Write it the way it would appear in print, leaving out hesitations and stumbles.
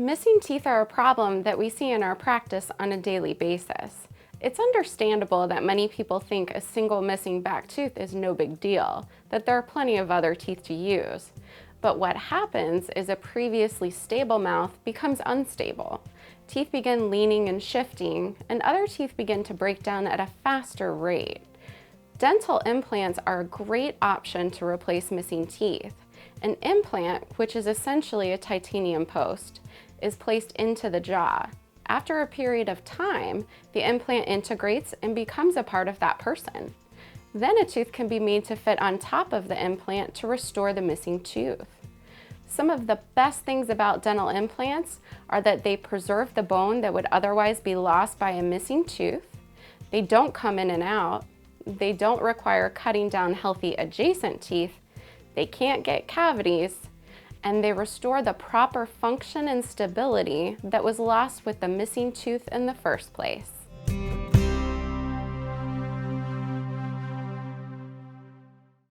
Missing teeth are a problem that we see in our practice on a daily basis. It's understandable that many people think a single missing back tooth is no big deal, that there are plenty of other teeth to use. But what happens is a previously stable mouth becomes unstable. Teeth begin leaning and shifting, and other teeth begin to break down at a faster rate. Dental implants are a great option to replace missing teeth. An implant, which is essentially a titanium post, is placed into the jaw. After a period of time, the implant integrates and becomes a part of that person. Then a tooth can be made to fit on top of the implant to restore the missing tooth. Some of the best things about dental implants are that they preserve the bone that would otherwise be lost by a missing tooth. They don't come in and out. They don't require cutting down healthy adjacent teeth. They can't get cavities, and they restore the proper function and stability that was lost with the missing tooth in the first place.